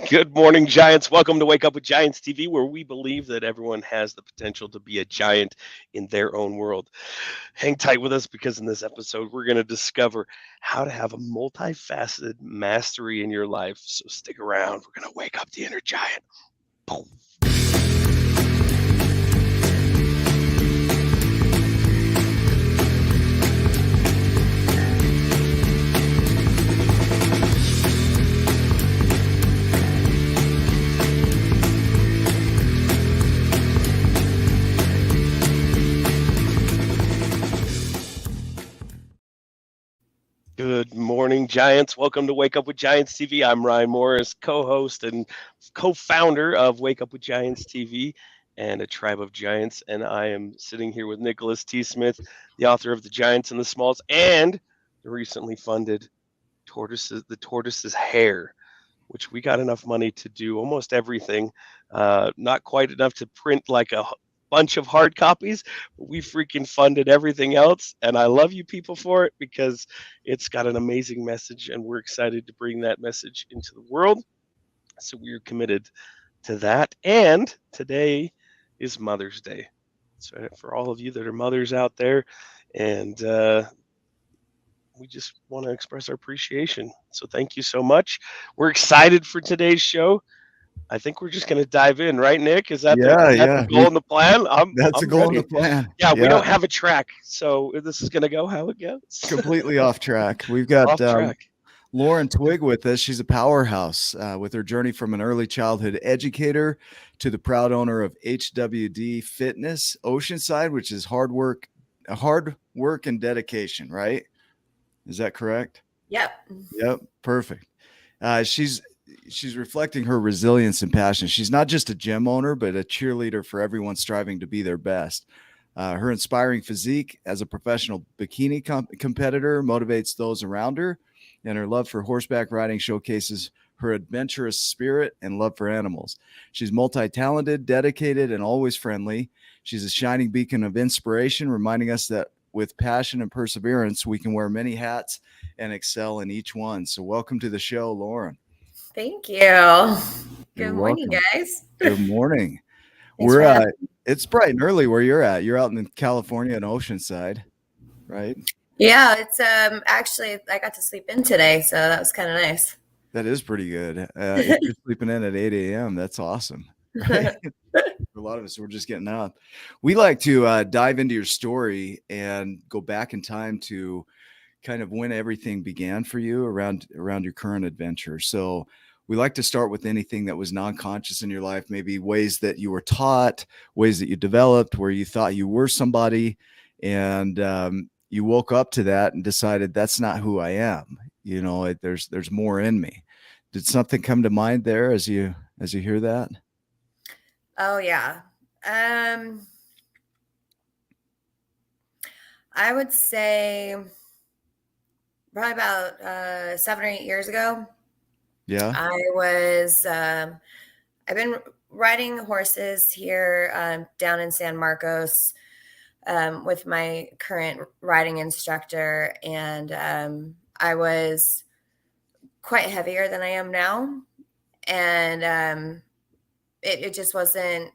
Good morning, Giants. Welcome to Wake Up with Giants TV, where we believe that everyone has the potential to be a giant in their own world. Hang tight with us because in this episode, we're going to discover how to have a multifaceted mastery in your life. So stick around. We're going to wake up the inner giant. Boom. Good morning, Giants. Welcome to Wake Up with Giants TV. I'm Ryan Morris, co-host and co-founder of Wake Up with Giants TV and a Tribe of Giants. And I am sitting here with Nicholas T. Smith, the author of The Giants and the Smalls and the recently funded The Tortoise's Hair, which we got enough money to do almost everything. Not quite enough to print like a bunch of hard copies, but we freaking funded everything else. And I love you people for it because it's got an amazing message and we're excited to bring that message into the world. So we're committed to that. And today is Mother's Day. So for all of you that are mothers out there, and we just want to express our appreciation. So thank you so much. We're excited for today's show. I think we're just going to dive in, right, Nick? Is that the goal and the plan? That's I'm the goal ready. and the plan. Yeah, we don't have a track, so this is going to go how it goes. Completely off track. We've got Off track. Lauren Twigg with us. She's a powerhouse with her journey from an early childhood educator to the proud owner of HWG Fitness Oceanside, which is hard work and dedication, right? Is that correct? Yep. Perfect. She's reflecting her resilience and passion. She's not just a gym owner, but a cheerleader for everyone striving to be their best. Her inspiring physique as a professional bikini competitor motivates those around her, and her love for horseback riding showcases her adventurous spirit and love for animals. She's multi-talented, dedicated, and always friendly. She's a shining beacon of inspiration, reminding us that with passion and perseverance, we can wear many hats and excel in each one. So welcome to the show, Lauren. Thank you. Good morning, guys. Good morning. It's bright and early where you're at. You're out in California in Oceanside, right? Yeah, it's actually I got to sleep in today, so that was kind of nice. That is pretty good. If you're sleeping in at 8 a.m., that's awesome. Right? For a lot of us, we're just getting up. We like to dive into your story and go back in time to kind of when everything began for you around your current adventure. So we like to start with anything that was non-conscious in your life, maybe ways that you were taught, ways that you developed, where you thought you were somebody, and you woke up to that and decided that's not who I am. You know, there's more in me. Did something come to mind there as you hear that? Oh yeah. I would say probably about 7 or 8 years ago. Yeah. I've been riding horses here down in San Marcos with my current riding instructor, and I was quite heavier than I am now, and it just wasn't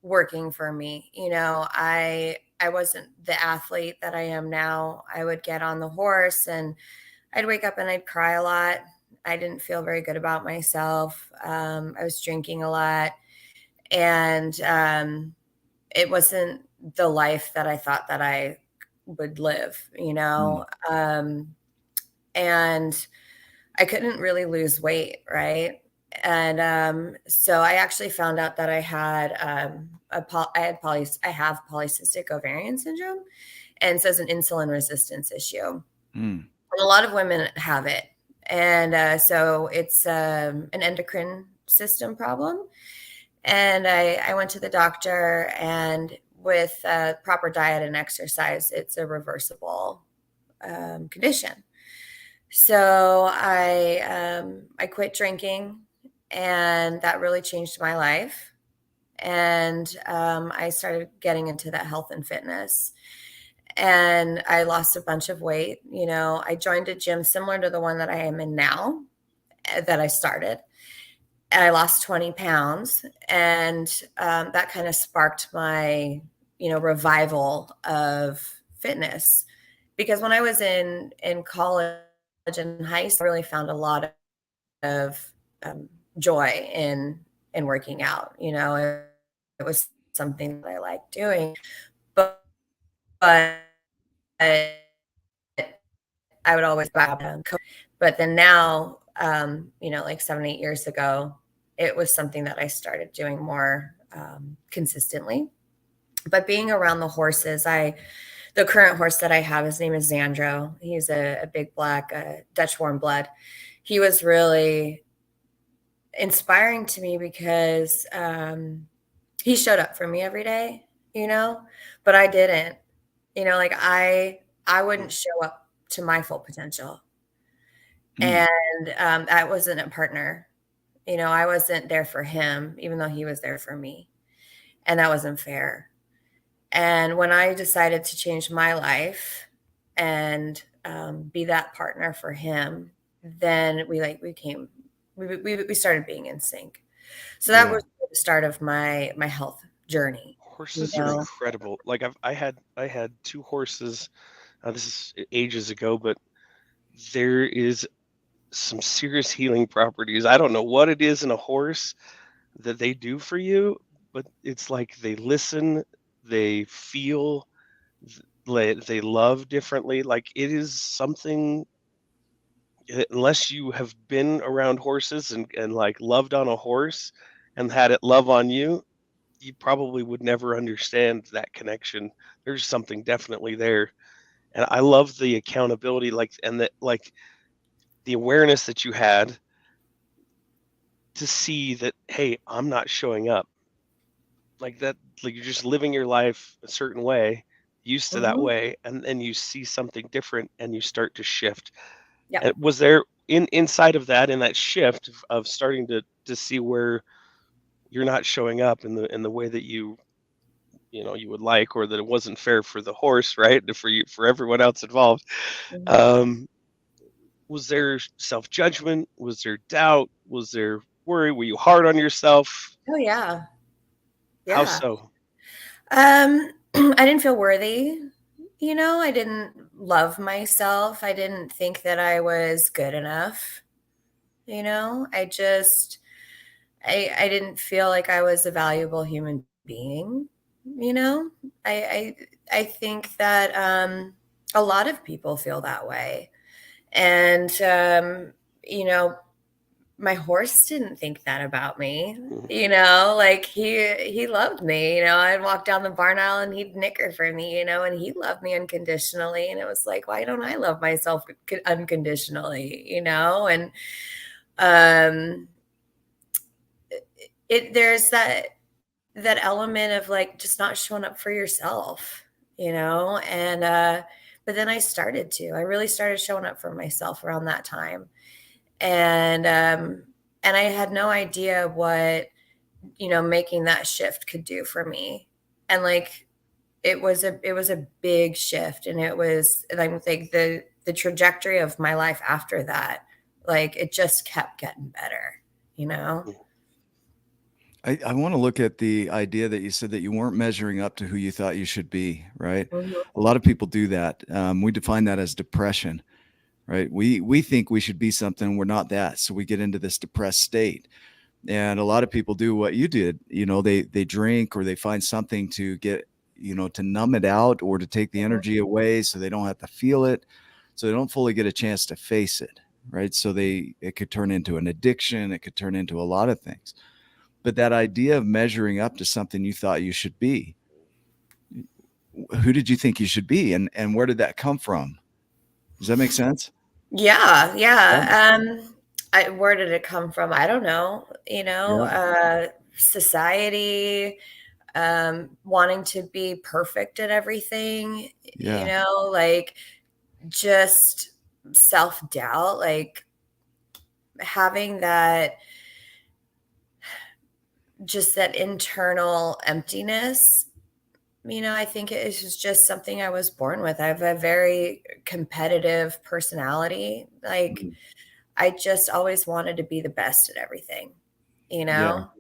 working for me. You know, I wasn't the athlete that I am now. I would get on the horse and I'd wake up and I'd cry a lot. I didn't feel very good about myself. I was drinking a lot, and it wasn't the life that I thought that I would live, you know? And I couldn't really lose weight. Right. And so I actually found out that I had I have polycystic ovarian syndrome, and so it's an insulin resistance issue. And a lot of women have it, and so it's an endocrine system problem. And I went to the doctor, and with proper diet and exercise, it's a reversible condition. So I quit drinking, and that really changed my life. And I started getting into that health and fitness, and I lost a bunch of weight. You know, I joined a gym similar to the one that I am in now, that I started. And I lost 20 pounds, and that kind of sparked my, revival of fitness. Because when I was in college and high school, I really found a lot of joy in working out. It was something that I liked doing, but I would always but then now, like 7-8 years ago, it was something that I started doing more consistently. But being around the horses, the current horse that I have, his name is Xandro. He's a big black Dutch warm blood. He was really inspiring to me because he showed up for me every day, but I didn't. Like I wouldn't show up to my full potential. And I wasn't a partner. I wasn't there for him, even though he was there for me. And that wasn't fair. And when I decided to change my life and be that partner for him, then we started being in sync. So that was the start of my health journey. Horses are incredible. Like I had 2 horses. This is ages ago, but there is some serious healing properties. I don't know what it is in a horse that they do for you, but it's like they listen, they feel, they love differently. Like it is something, unless you have been around horses and like loved on a horse and had it love on you, you probably would never understand that connection. There's something definitely there. And I love the accountability, and the awareness that you had to see that, hey, I'm not showing up like that. Like you're just living your life a certain way, used to that way, and then you see something different and you start to shift. Yeah. And was there inside of that, in that shift of starting to see where you're not showing up in the way that you would like, or that it wasn't fair for the horse, right? For everyone else involved. Was there self-judgment? Was there doubt? Was there worry? Were you hard on yourself? Oh yeah. How so? I didn't feel worthy. I didn't love myself. I didn't think that I was good enough. I didn't feel like I was a valuable human being. I think that a lot of people feel that way. And, my horse didn't think that about me, like he loved me, I'd walk down the barn aisle and he'd nicker for me, and he loved me unconditionally. And it was like, why don't I love myself unconditionally, and there's that element of like just not showing up for yourself, and but then I really started showing up for myself around that time. And I had no idea what, making that shift could do for me. And like, it was a big shift. And it was like the trajectory of my life after that, like it just kept getting better, I want to look at the idea that you said that you weren't measuring up to who you thought you should be, right? A lot of people do that. We define that as depression, right? We think we should be something, we're not that. So we get into this depressed state. And a lot of people do what you did, they drink, or they find something to get, to numb it out, or to take the energy away so they don't have to feel it. So they don't fully get a chance to face it, right? So it could turn into an addiction. It could turn into a lot of things. But that idea of measuring up to something you thought you should be, who did you think you should be? And where did that come from? Does that make sense? Yeah. Where did it come from? I don't know, society, wanting to be perfect at everything, like just self-doubt, like having that internal emptiness. I think it is just something I was born with. I have a very competitive personality. Like I just always wanted to be the best at everything, you know?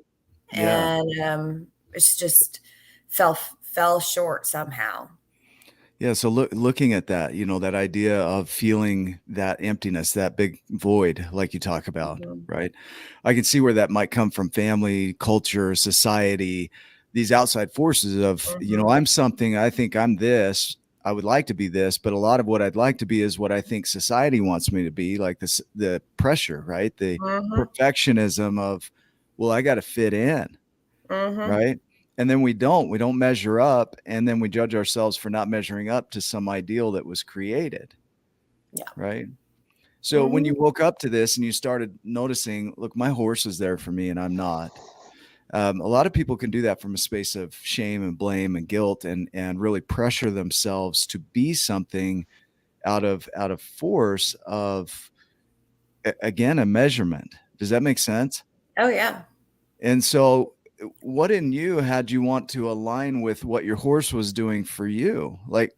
Yeah. And it's just fell short somehow. Yeah. So looking at that, that idea of feeling that emptiness, that big void, like you talk about, Mhm. right? I can see where that might come from: family, culture, society, these outside forces of, Mhm. I'm something, I think I'm this, I would like to be this, but a lot of what I'd like to be is what I think society wants me to be, like this, the pressure, right? The Mhm. perfectionism of, well, I got to fit in. Mhm. Right. And then we don't measure up. And then we judge ourselves for not measuring up to some ideal that was created. Yeah. Right. So when you Mhm. woke up to this and you started noticing, look, my horse is there for me and I'm not. A lot of people can do that from a space of shame and blame and guilt, and really pressure themselves to be something out of force of, again, a measurement. Does that make sense? Oh yeah. And so, what in you had you want to align with what your horse was doing for you? Like,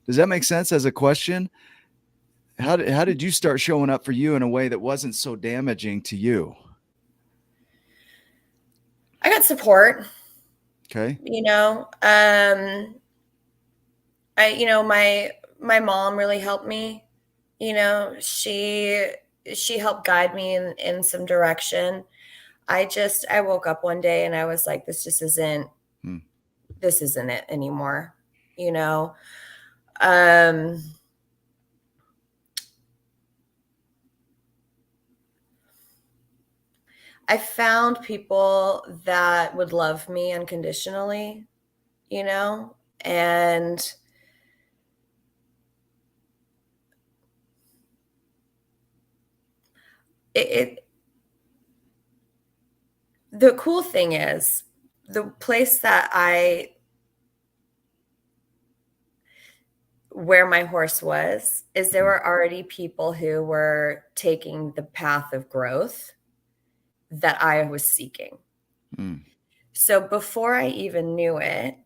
does that make sense as a question? How did you start showing up for you in a way that wasn't so damaging to you? I got support, Okay. you know. My mom really helped me. She helped guide me in some direction. I woke up one day and I was like, Hmm. this isn't it anymore, you know. Um I found people that would love me unconditionally, you know, and it the cool thing is the place that I where my horse was is there Hmm. were already people who were taking the path of growth that I was seeking. Hmm. So before I even knew it,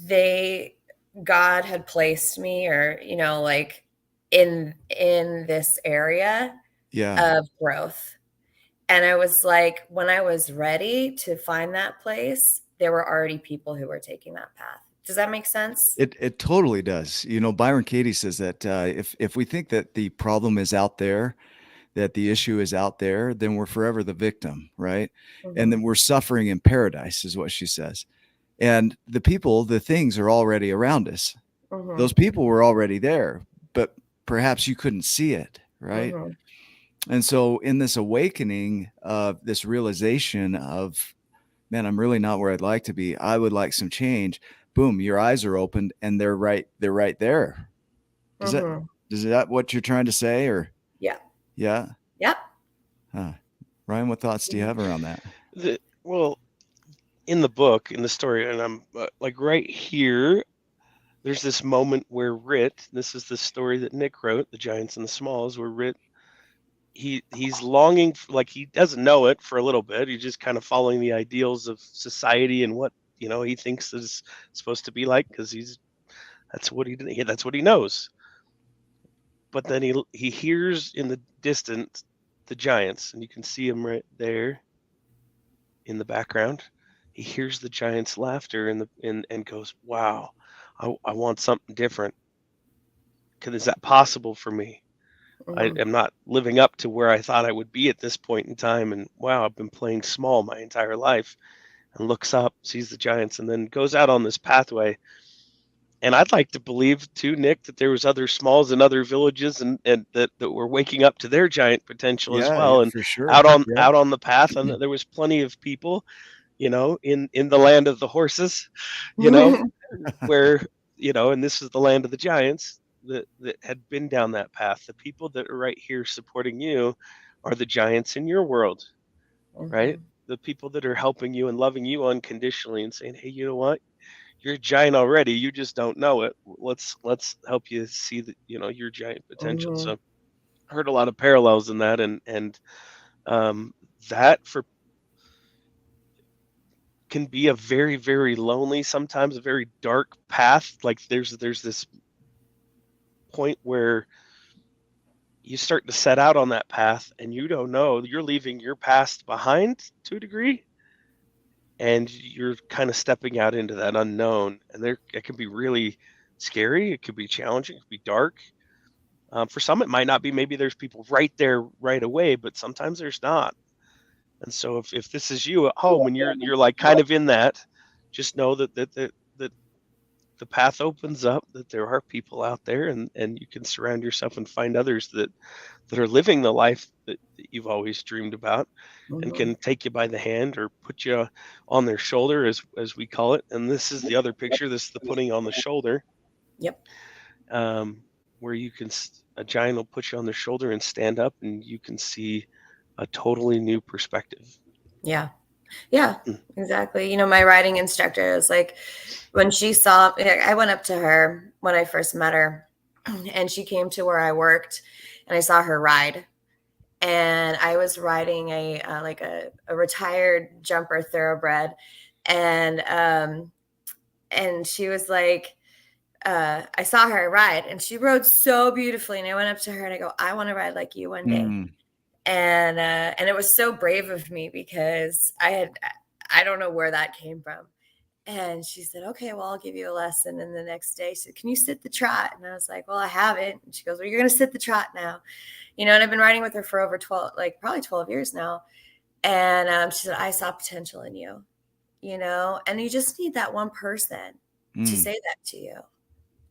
they God had placed me, or like in this area Yeah. of growth. And I was like, when I was ready to find that place, there were already people who were taking that path. Does that make sense? It totally does. Byron Katie says that if we think that the problem is out there, that the issue is out there, then we're forever the victim, right? And Mhm. then we're suffering in paradise, is what she says. And the things are already around us. Those Mhm. people were already there, but perhaps you couldn't see it, right? Mhm. And so in this awakening of this realization of, man, I'm really not where I'd like to be, I would like some change. Boom, your eyes are opened and they're right there. Does that Mhm. is that what you're trying to say? Or Yeah. yeah? Yep. Huh. Ryan, what thoughts do you have around that? Well, in the book, in the story, and I'm like right here, there's this moment where this is the story that Nick wrote, The Giants and the Smalls, where he's longing like he doesn't know it for a little bit. He's just kind of following the ideals of society and what he thinks is supposed to be like, because that's what he knows. But then he hears in the distance the giants, and you can see him right there in the background. He hears the giants' laughter and goes, "Wow, I want something different. Is that possible for me? I Mhm. am not living up to where I thought I would be at this point in time, and wow, I've been playing small my entire life." And looks up, sees the giants, and then goes out on this pathway. And I'd like to believe too, Nick, that there was other smalls in other villages, and that were waking up to their giant potential as Yeah, well, and for sure. out on Yeah. out on the path, and that there was plenty of people, in the land of the horses, you know, where, and this is the land of the giants that had been down that path. The people that are right here supporting you are the giants in your world, right? Mhm. The people that are helping you and loving you unconditionally and saying, "Hey, you know what? You're a giant already. You just don't know it. Let's help you see that your giant potential." Mhm. So I heard a lot of parallels in that, and um, that for can be a very, very lonely, sometimes a very dark path. Like there's this point where you start to set out on that path, and you don't know, you're leaving your past behind to a degree, and you're kind of stepping out into that unknown. And it can be really scary. It could be challenging. It could be dark. For some, it might not be. Maybe there's people right there right away, but sometimes there's not. And so if this is you at home and you're like kind of in that, just know that the path opens up, that there are people out there, and you can surround yourself and find others that are living the life that you've always dreamed about, and can take you by the hand or put you on their shoulder, as we call it. And this is the other picture. This is the putting on the shoulder. Yep. Where a giant will put you on their shoulder and stand up, and you can see a totally new perspective. Yeah. Yeah, exactly. You know, my riding instructor is like, when she saw, I went up to her when I first met her, and she came to where I worked, and I saw her ride. And I was riding a retired jumper thoroughbred, and she was like, I saw her ride, and she rode so beautifully. And I went up to her and I go, I want to ride like you one day. And it was so brave of me, because I don't know where that came from. And she said, okay, well, I'll give you a lesson. And the next day she said, can you sit the trot? And I was like, well, I haven't. And she goes, well, you're going to sit the trot now. You know, and I've been riding with her for over probably 12 years now. And she said, I saw potential in you, you know, and you just need that one person to say that to you.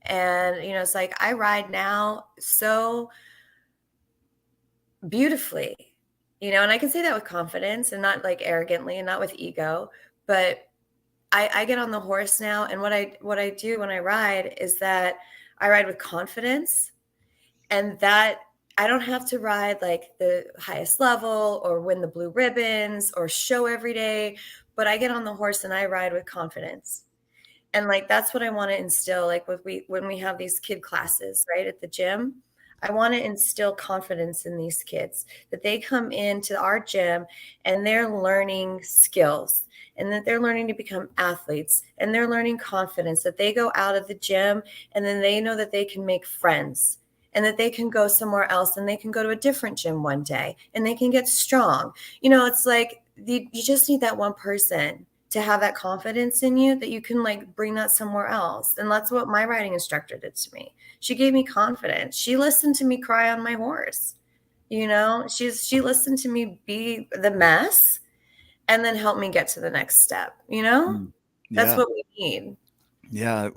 And, you know, it's like, I ride now so beautifully, you know, and I can say that with confidence and not like arrogantly and not with ego, but I get on the horse now. And what I do when I ride is that I ride with confidence, and that I don't have to ride like the highest level or win the blue ribbons or show every day, but I get on the horse and I ride with confidence. And like, that's what I want to instill. Like when we have these kid classes, right, at the gym, I want to instill confidence in these kids, that they come into our gym and they're learning skills, and that they're learning to become athletes, and they're learning confidence, that they go out of the gym and then they know that they can make friends, and that they can go somewhere else, and they can go to a different gym one day and they can get strong. You know, it's like you just need that one person to have that confidence in you, that you can like bring that somewhere else. And that's what my riding instructor did to me. She gave me confidence. She listened to me cry on my horse. You know, she listened to me be the mess and then help me get to the next step. You know, that's what we need. Yeah.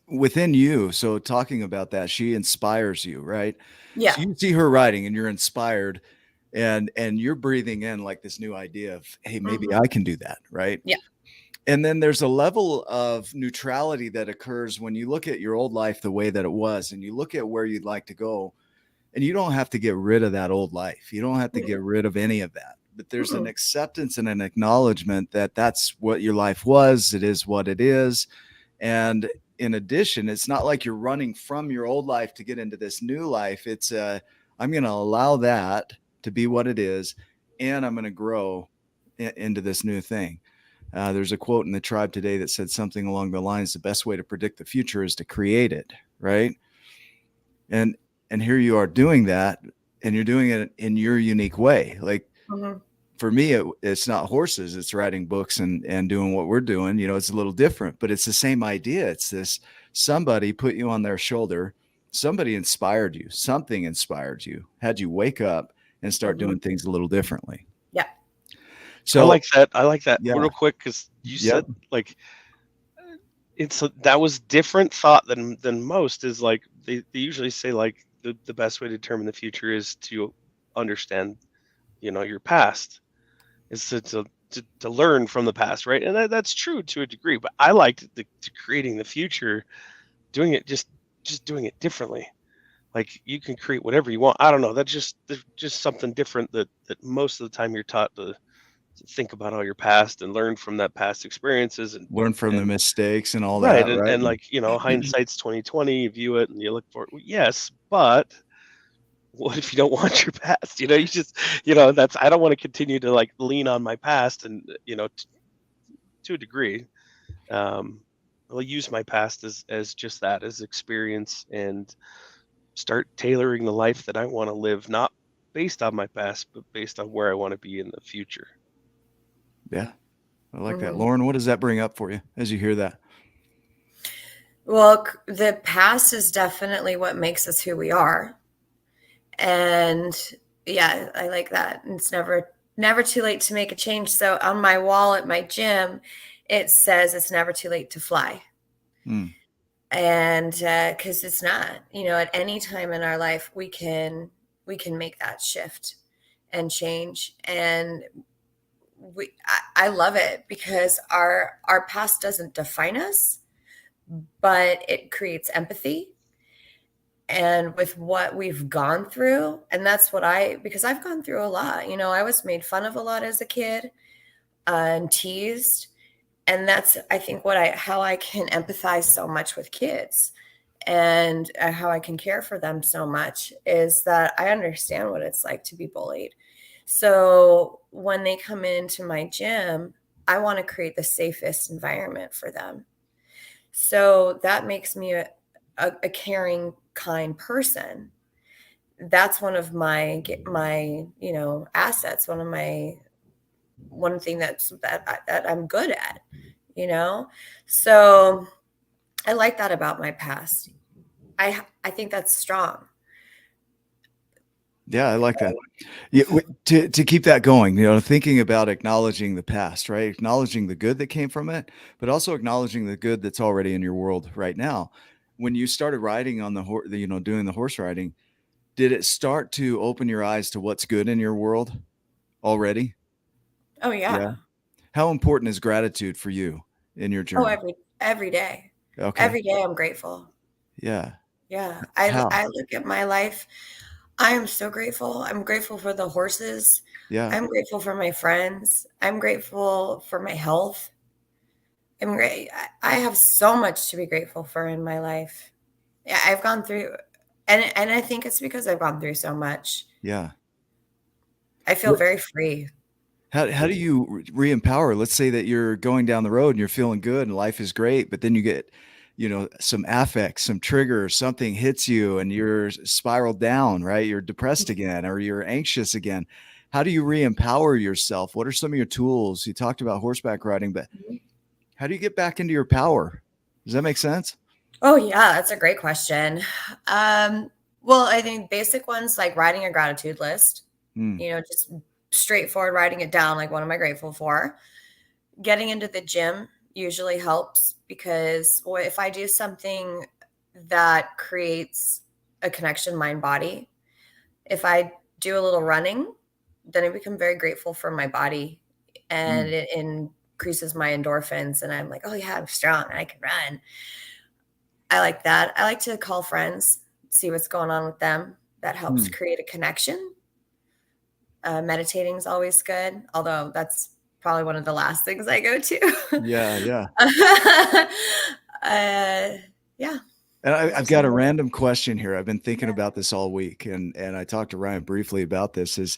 Within you. So talking about that, she inspires you, right? Yeah. So you see her riding and you're inspired, and you're breathing in like this new idea of, hey, maybe I can do that. Right. Yeah. And then there's a level of neutrality that occurs when you look at your old life the way that it was, and you look at where you'd like to go, and you don't have to get rid of that old life. You don't have to get rid of any of that. But there's an acceptance and an acknowledgement that that's what your life was. It is what it is. And in addition, it's not like you're running from your old life to get into this new life. It's I'm going to allow that to be what it is, and I'm going to grow into this new thing. There's a quote in the tribe today that said something along the lines, the best way to predict the future is to create it. Right. And here you are doing that, and you're doing it in your unique way. Like for me, it's not horses, it's writing books and doing what we're doing. You know, it's a little different, but it's the same idea. It's this, somebody put you on their shoulder. Somebody inspired you. Something inspired you, had you wake up and start doing things a little differently. Yeah. So I like that Yeah. real quick, because you said like that was different thought than most. Is like they usually say like the best way to determine the future is to understand, you know, your past, is to learn from the past, right? And that's true to a degree, but I liked to creating the future, doing it just doing it differently. Like you can create whatever you want. I don't know. That's just something different that most of the time you're taught to think about all your past and learn from that past experiences and learn from the mistakes and all right. that. Right. And like, you know, hindsight's 2020, you view it and you look for it. Yes, but what if you don't want your past? You know, you just, you know, I don't want to continue to like lean on my past, and, you know, to a degree, I'll use my past as just that, as experience, and start tailoring the life that I want to live, not based on my past, but based on where I want to be in the future. Yeah, I like that. Lauren, what does that bring up for you as you hear that? Well, the past is definitely what makes us who we are. And yeah, I like that. It's never too late to make a change. So on my wall at my gym, it says it's never too late to fly. And because it's not, at any time in our life, we can make that shift and change. And I love it because our past doesn't define us, but it creates empathy. And with what we've gone through, and that's what because I've gone through a lot. I was made fun of a lot as a kid and teased. And that's, I think, how I can empathize so much with kids and how I can care for them so much is that I understand what it's like to be bullied. So when they come into my gym, I want to create the safest environment for them. So that makes me a caring, kind person. That's one of my assets. One thing that I'm good at, So I like that about my past. I think that's strong. Yeah, I like that. Yeah, to keep that going, thinking about acknowledging the past, right? Acknowledging the good that came from it, but also acknowledging the good that's already in your world right now. When you started riding on the horse, doing the horse riding, did it start to open your eyes to what's good in your world already? Oh yeah. How important is gratitude for you in your journey? Oh, every day. Okay. Every day I'm grateful. Yeah. Yeah. How? I look at my life. I am so grateful. I'm grateful for the horses. Yeah. I'm grateful for my friends. I'm grateful for my health. I'm great. I have so much to be grateful for in my life. Yeah, I've gone through, and I think it's because I've gone through so much. Yeah. I feel very free. How do you re-empower? Let's say that you're going down the road and you're feeling good and life is great, but then you get, some affect, some trigger, something hits you and you're spiraled down, right? You're depressed again, or you're anxious again. How do you re-empower yourself? What are some of your tools? You talked about horseback riding, but how do you get back into your power? Does that make sense? Oh yeah, that's a great question. Well, I think basic ones like writing a gratitude list, just straightforward writing it down, like what am I grateful for? Getting into the gym usually helps because if I do something that creates a connection mind body, if I do a little running, then I become very grateful for my body and it increases my endorphins and I'm like, oh yeah, I'm strong, I can run. I like that. I like to call friends, see what's going on with them. That helps create a connection. Meditating is always good, although that's probably one of the last things I go to. Yeah. Yeah. And I've got a random question here. I've been thinking about this all week, and I talked to Ryan briefly about this. Is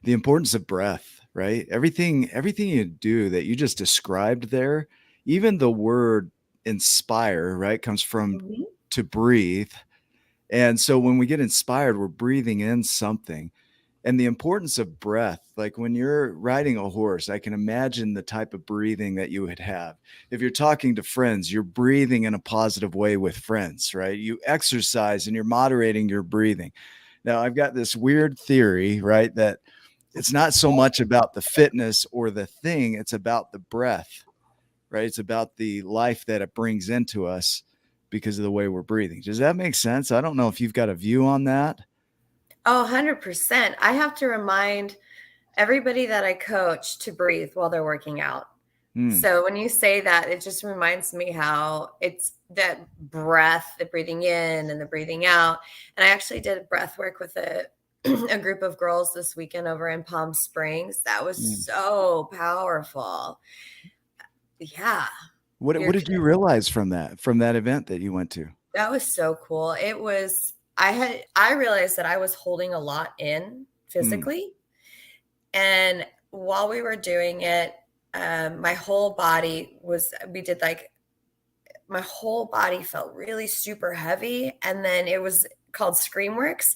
the importance of breath, right? Everything you do that you just described there, even the word inspire, right, comes from to breathe. And so when we get inspired, we're breathing in something. And the importance of breath, like when you're riding a horse, I can imagine the type of breathing that you would have. If you're talking to friends, you're breathing in a positive way with friends, right? You exercise and you're moderating your breathing. Now, I've got this weird theory, right, that it's not so much about the fitness or the thing, it's about the breath, right? It's about the life that it brings into us because of the way we're breathing. Does that make sense? I don't know if you've got a view on that. Oh, 100%. I have to remind everybody that I coach to breathe while they're working out. So when you say that, it just reminds me how it's that breath, the breathing in and the breathing out. And I actually did breath work with a group of girls this weekend over in Palm Springs. That was so powerful. Yeah. What did you realize from that event that you went to? That was so cool. It was, I realized that I was holding a lot in physically. And while we were doing it, my whole body my whole body felt really super heavy. And then it was called Screamworks.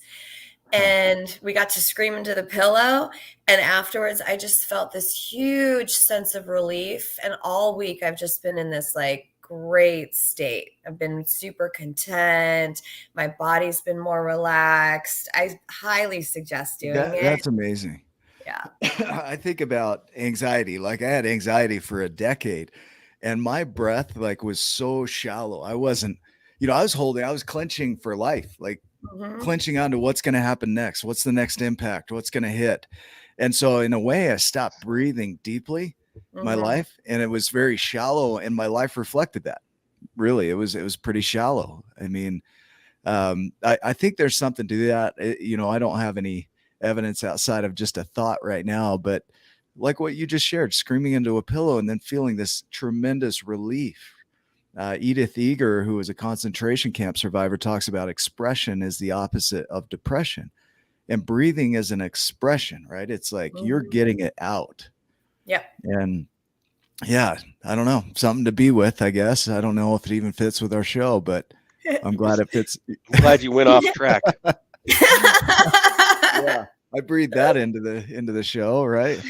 And we got to scream into the pillow. And afterwards, I just felt this huge sense of relief. And all week, I've just been in this like great state. I've been super content. My body's been more relaxed. I highly suggest doing it. That's amazing. Yeah. I think about anxiety. Like I had anxiety for a decade and my breath like was so shallow. I wasn't, I was clenching for life, like clenching onto what's going to happen next. What's the next impact? What's going to hit? And so in a way I stopped breathing deeply my life, and it was very shallow, and my life reflected that. Really, it was pretty shallow. I mean, I think there's something to that. I don't have any evidence outside of just a thought right now, but like what you just shared, screaming into a pillow and then feeling this tremendous relief. Edith Eger, who was a concentration camp survivor, talks about expression is the opposite of depression, and breathing is an expression, right? It's like you're getting it out. Yeah. And yeah, I don't know, something to be with, I guess. I don't know if it even fits with our show, but I'm glad it fits. I'm glad you went off track. Yeah, I breathed that into the show, right?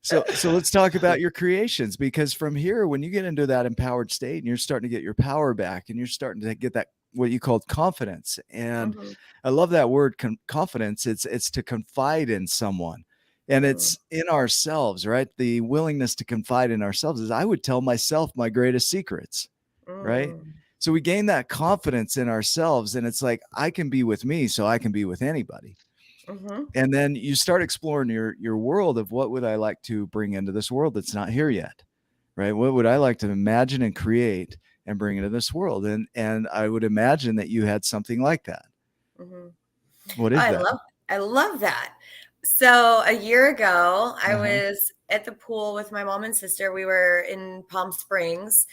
So let's talk about your creations, because from here, when you get into that empowered state and you're starting to get your power back and you're starting to get that, what you called confidence. And I love that word, confidence. It's to confide in someone, and it's in ourselves, right? The willingness to confide in ourselves is I would tell myself my greatest secrets, right? So we gain that confidence in ourselves, and it's like, I can be with me, so I can be with anybody. And then you start exploring your world of what would I like to bring into this world that's not here yet, right? What would I like to imagine and create and bring into this world? And I would imagine that you had something like that. What is that? I love that. So a year ago, I was at the pool with my mom and sister. We were in Palm Springs,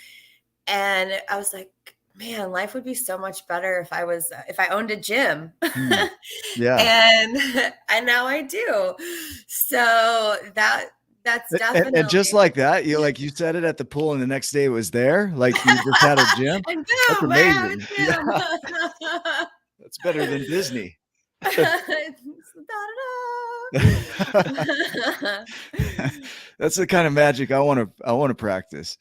and I was like, man, life would be so much better if I owned a gym. Yeah. And now I do. So that's definitely. And just like that, you said it at the pool, and the next day it was there. Like you just had a gym. And That's boom, amazing. Yeah. That's better than Disney. That's the kind of magic I want to practice.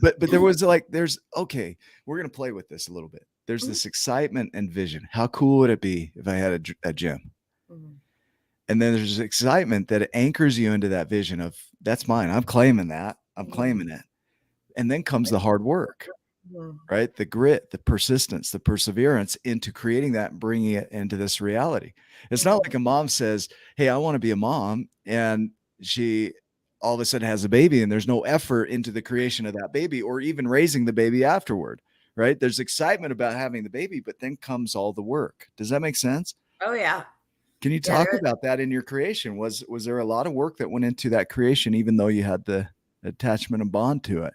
But there was okay, we're going to play with this a little bit. There's this excitement and vision. How cool would it be if I had a gym? And then there's excitement that anchors you into that vision of that's mine. I'm claiming that. I'm claiming it. And then comes the hard work, right? The grit, the persistence, the perseverance into creating that and bringing it into this reality. It's not like a mom says, hey, I want to be a mom, and she all of a sudden has a baby and there's no effort into the creation of that baby or even raising the baby afterward, right? There's excitement about having the baby, but then comes all the work. Does that make sense? Oh yeah. Can you talk about that in your creation? Was there a lot of work that went into that creation, even though you had the attachment and bond to it?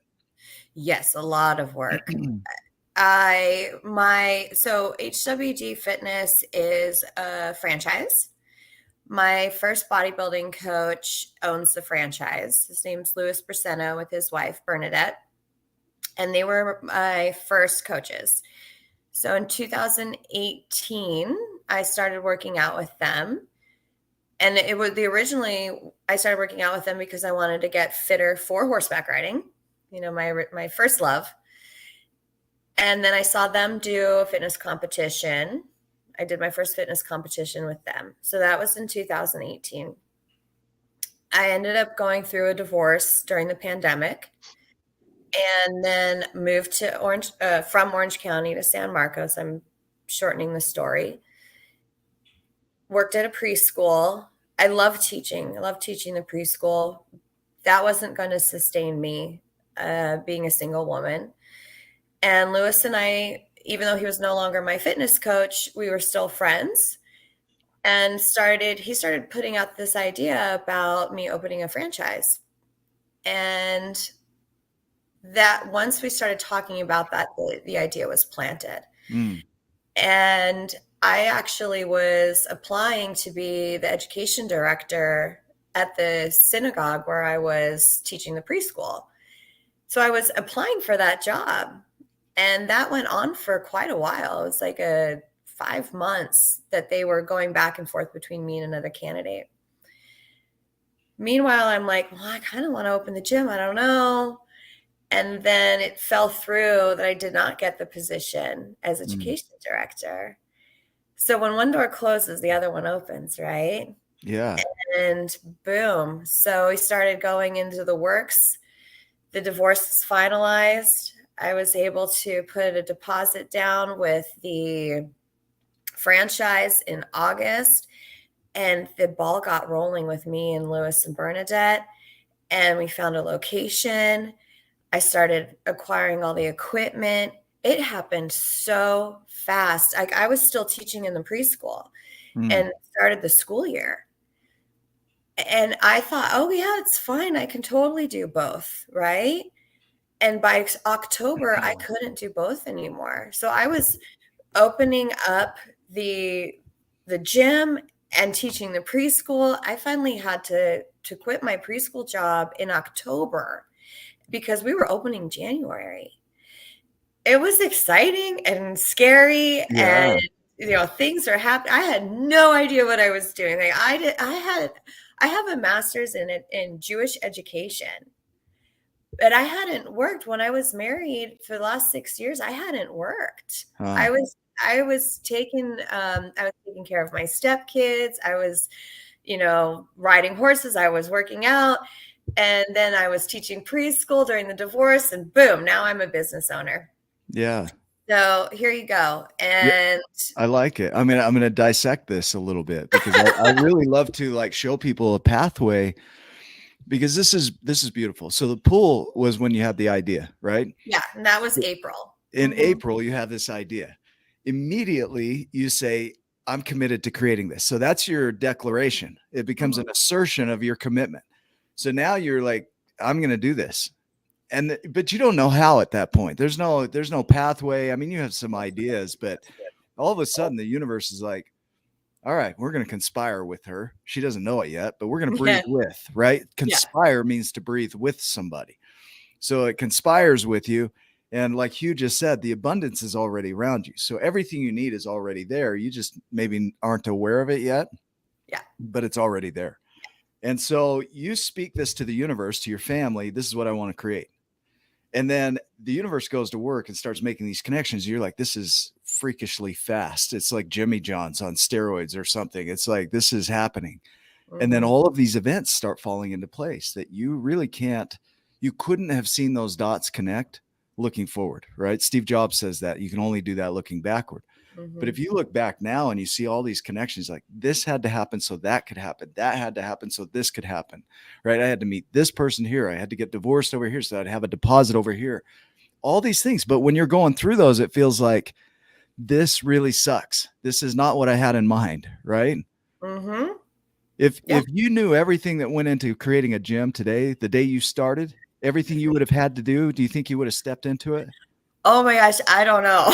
Yes, a lot of work. So HWG Fitness is a franchise. My first bodybuilding coach owns the franchise. His name's Louis Braceno with his wife, Bernadette. And they were my first coaches. So in 2018, I started working out with them. And it was I started working out with them because I wanted to get fitter for horseback riding, my first love. And then I saw them do a fitness competition. I did my first fitness competition with them. So that was in 2018. I ended up going through a divorce during the pandemic, and then moved to from Orange County to San Marcos. I'm shortening the story. Worked at a preschool. I love teaching. I love teaching the preschool. That wasn't going to sustain me being a single woman. And Louis and I, even though he was no longer my fitness coach, we were still friends. And he started putting out this idea about me opening a franchise. And that once we started talking about that, the idea was planted. And I actually was applying to be the education director at the synagogue where I was teaching the preschool. So I was applying for that job. And that went on for quite a while. It was like 5 months that they were going back and forth between me and another candidate. Meanwhile, I'm like, well, I kind of want to open the gym. I don't know. And then it fell through that I did not get the position as education director. So when one door closes, the other one opens, right? Yeah. And boom. So we started going into the works. The divorce is finalized. I was able to put a deposit down with the franchise in August, and the ball got rolling with me and Lewis and Bernadette, and we found a location. I started acquiring all the equipment. It happened so fast. Like, I was still teaching in the preschool and started the school year. And I thought, oh yeah, it's fine. I can totally do both, right? And by October, I couldn't do both anymore. So I was opening up the gym and teaching the preschool. I finally had to quit my preschool job in October because we were opening January. It was exciting and scary, and things are happening. I had no idea what I was doing. Like, I have a master's in Jewish education, but I hadn't worked when I was married for the last 6 years. I hadn't worked. I was taking care of my stepkids. I was, riding horses. I was working out. And then I was teaching preschool during the divorce, and boom, now I'm a business owner. Yeah. So here you go. And I like it. I mean, I'm going to dissect this a little bit because I really love to show people a pathway, because this is beautiful. So the pool was when you had the idea, right? Yeah. And that was April. In April, you have this idea. Immediately you say, I'm committed to creating this. So that's your declaration. It becomes an assertion of your commitment. So now you're like, I'm going to do this. But you don't know how at that point. There's no pathway. I mean, you have some ideas, but all of a sudden the universe is like, all right, we're going to conspire with her. She doesn't know it yet, but we're going to breathe with, right? Conspire means to breathe with somebody. So it conspires with you. And like Hugh just said, the abundance is already around you. So everything you need is already there. You just maybe aren't aware of it yet. Yeah. But it's already there. And so you speak this to the universe, to your family. This is what I want to create. And then the universe goes to work and starts making these connections. You're like, this is freakishly fast. It's like Jimmy John's on steroids or something. It's like, this is happening. And then all of these events start falling into place that you really you couldn't have seen those dots connect looking forward, right? Steve Jobs says that you can only do that looking backward. But if you look back now and you see all these connections, like this had to happen so that could happen. That had to happen so this could happen, right? I had to meet this person here. I had to get divorced over here so I'd have a deposit over here. All these things. But when you're going through those, it feels like this really sucks. This is not what I had in mind, right? If you knew everything that went into creating a gym today, the day you started, everything you would have had to do you think you would have stepped into it? Oh my gosh, I don't know.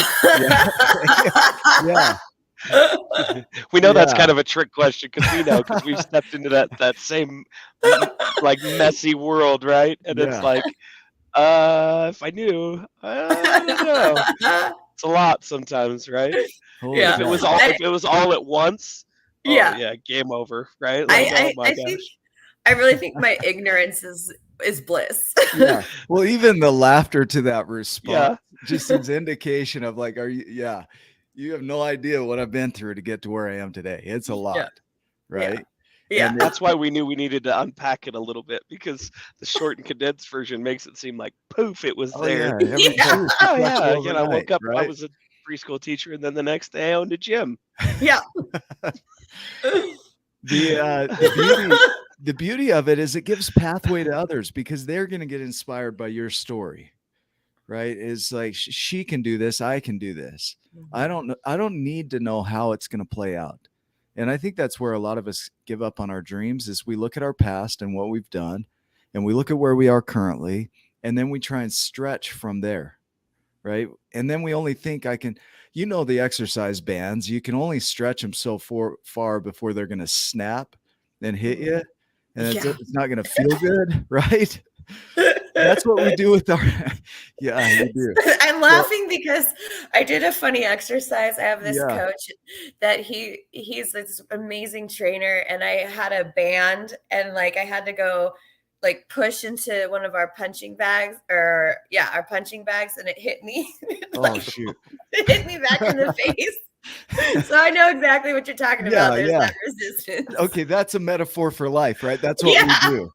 We know that's kind of a trick question because we've stepped into that same like messy world, right? And it's like, if I knew, I don't know. It's a lot sometimes, right? Yeah. If it was all at once, game over, right? Like, I really think my ignorance is bliss. Yeah. Well, even the laughter to that response just is indication of like, you have no idea what I've been through to get to where I am today. It's a lot, right? Yeah. And that's why we knew we needed to unpack it a little bit, because the short and condensed version makes it seem like poof, it was there. I woke up, I was a preschool teacher, and then the next day I owned a gym. Yeah. The beauty of it is it gives pathway to others, because they're going to get inspired by your story, right? It's like, she can do this. I can do this. I don't need to know how it's going to play out. And I think that's where a lot of us give up on our dreams, is we look at our past and what we've done, and we look at where we are currently, and then we try and stretch from there. Right. And then we only think the exercise bands, you can only stretch them so far before they're going to snap and hit you. And it's not going to feel good. Right. that's what we do with our, yeah, you do. I'm laughing because I did a funny exercise. I have this coach that he's this amazing trainer, and I had a band, and like I had to go like push into one of our punching bags, our punching bags, and it hit me. Oh, shoot. It hit me back in the face. So I know exactly what you're talking about. There's that resistance. Okay, that's a metaphor for life, right? That's what we do.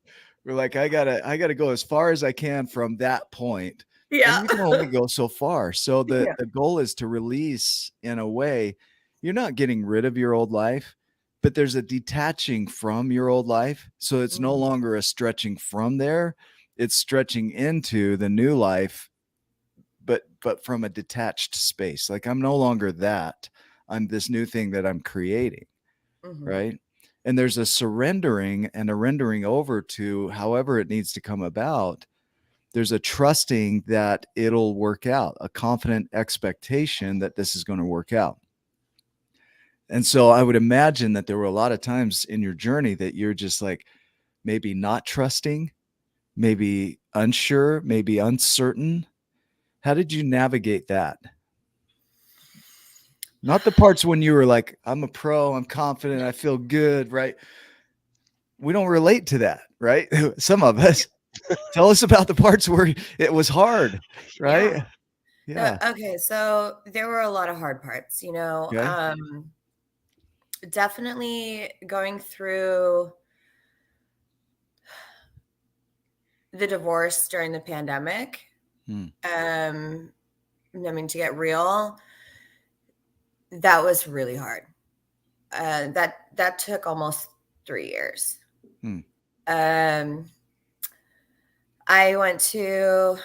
We're like, I gotta go as far as I can from that point. Yeah. And you can only go so far. So the goal is to release in a way. You're not getting rid of your old life, but there's a detaching from your old life. So it's no longer a stretching from there. It's stretching into the new life, but from a detached space. Like I'm no longer that. I'm this new thing that I'm creating. Right. And there's a surrendering and a rendering over to however it needs to come about. There's a trusting that it'll work out, a confident expectation that this is going to work out. And so I would imagine that there were a lot of times in your journey that you're just like maybe not trusting, maybe unsure, maybe uncertain. How did you navigate that? Not the parts when you were like, I'm a pro, I'm confident, I feel good, right? We don't relate to that, right? Some of us. Tell us about the parts where it was hard, right? Yeah. Okay, so there were a lot of hard parts, you know. Definitely going through the divorce during the pandemic. I mean, to get real, that was really hard. That took almost 3 years. I went to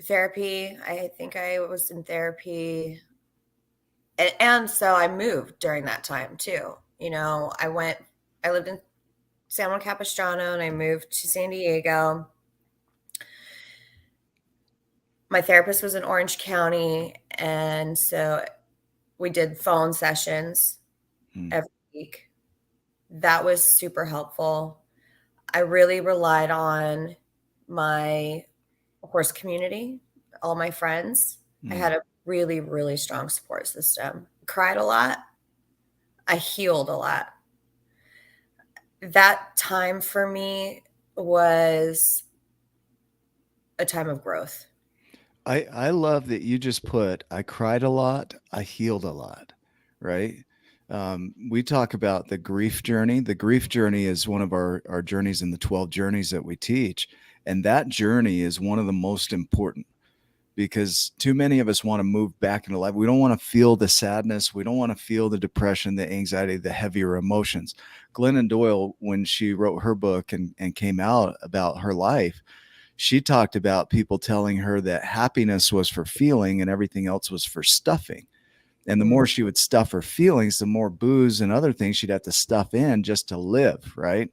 therapy. I think I was in therapy. And so I moved during that time too. You know, I lived in San Juan Capistrano and I moved to San Diego. My therapist was in Orange County. And so we did phone sessions every week. That was super helpful. I really relied on my horse community, all my friends. I had a really, really strong support system. Cried a lot. I healed a lot. That time for me was a time of growth. I love that you just put, I cried a lot, I healed a lot, right? We talk about the grief journey. The grief journey is one of our journeys in the 12 journeys that we teach. And that journey is one of the most important because too many of us want to move back into life. We don't want to feel the sadness. We don't want to feel the depression, the anxiety, the heavier emotions. Glennon Doyle, when she wrote her book and came out about her life, she talked about people telling her that happiness was for feeling and everything else was for stuffing. And the more she would stuff her feelings, the more booze and other things she'd have to stuff in just to live, right?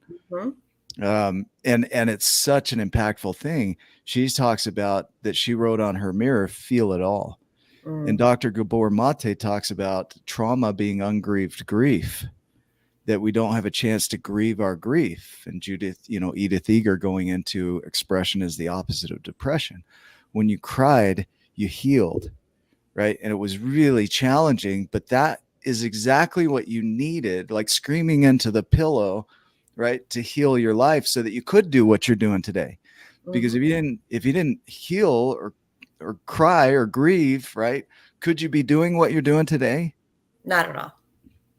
And it's such an impactful thing. She talks about that she wrote on her mirror, feel it all. And Dr. Gabor Mate talks about trauma being ungrieved grief, that we don't have a chance to grieve our grief. And Edith Eger going into expression is the opposite of depression. When you cried, you healed, right? And it was really challenging, but that is exactly what you needed, like screaming into the pillow, right? To heal your life so that you could do what you're doing today. Because if you didn't heal or cry or grieve, right? Could you be doing what you're doing today? Not at all.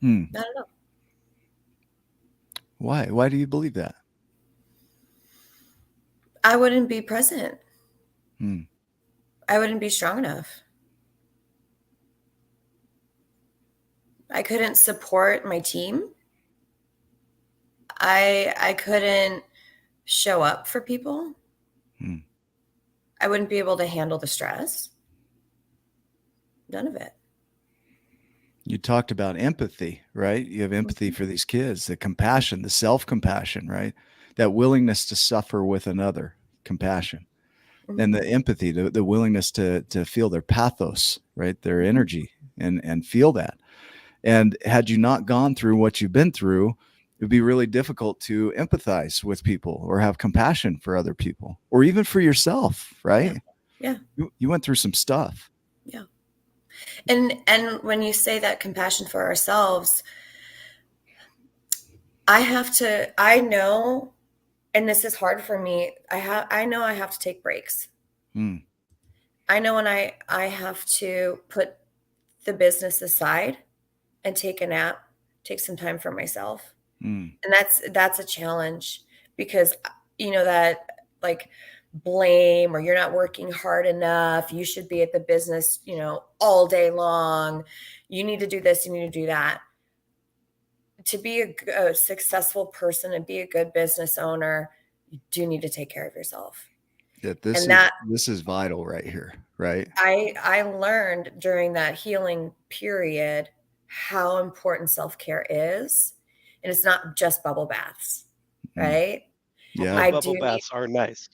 Not at all. Why? Why do you believe that? I wouldn't be present. I wouldn't be strong enough. I couldn't support my team. I couldn't show up for people. I wouldn't be able to handle the stress. None of it. You talked about empathy, right? You have empathy for these kids, the compassion, the self-compassion, right? That willingness to suffer with another, compassion. And the empathy, the willingness to feel their pathos, right? Their energy and feel that. And had you not gone through what you've been through, it'd be really difficult to empathize with people or have compassion for other people or even for yourself, right? Yeah. You went through some stuff. Yeah. And when you say that compassion for ourselves, I know, and this is hard for me. I know I have to take breaks. I know when I have to put the business aside and take a nap, take some time for myself. And that's a challenge because, that like blame, or you're not working hard enough. You should be at the business, all day long. You need to do this. You need to do that. To be a successful person and be a good business owner, you do need to take care of yourself. Yeah, this is vital right here, right? I learned during that healing period how important self-care is. And it's not just bubble baths, right? Yeah. Bubble baths are nice.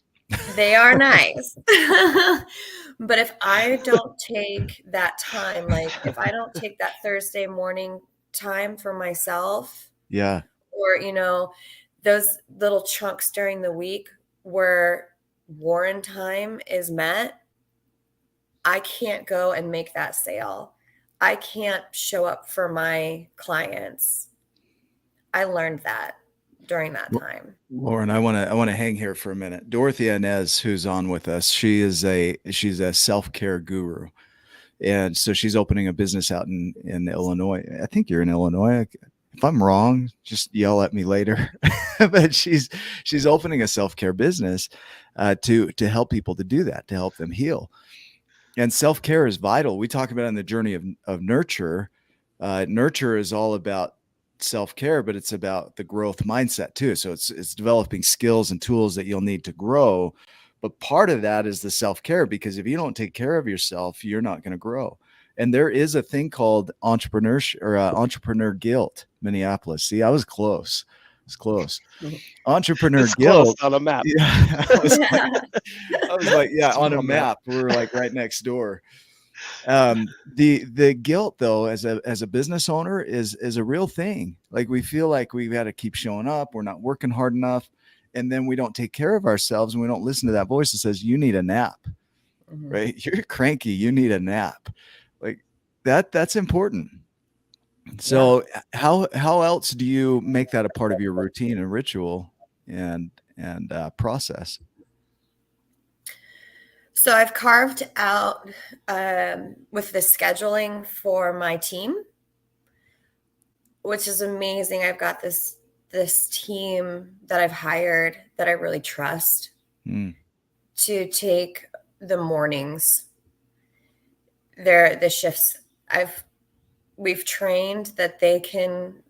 They are nice. But if I don't take that time, like if I don't take that Thursday morning time for myself, yeah, or those little chunks during the week where Warren time is met, I can't go and make that sale. I can't show up for my clients. I learned that during that time. Lauren, I want to hang here for a minute. Dorothea Inez, who's on with us, she's a self-care guru. And so she's opening a business out in Illinois. I think you're in Illinois. If I'm wrong, just yell at me later. But she's opening a self-care business to help people to do that, to help them heal. And self-care is vital. We talk about it in the journey of nurture. Nurture is all about self-care, but it's about the growth mindset too. So it's developing skills and tools that you'll need to grow. But part of that is the self-care, because if you don't take care of yourself, you're not going to grow. And there is a thing called entrepreneur guilt, Minneapolis. See, I was close. Entrepreneur guilt on a map. Yeah, I was like, yeah, on a map. We're like right next door. The guilt though, as a business owner is a real thing. Like we feel like we've got to keep showing up. We're not working hard enough. And then we don't take care of ourselves and we don't listen to that voice that says, you need a nap, right? You're cranky. You need a nap. Like that's important. So how else do you make that a part of your routine and ritual and process? So I've carved out with the scheduling for my team, which is amazing. I've got this team that I've hired that I really trust to take the mornings. The shifts. We've trained that they can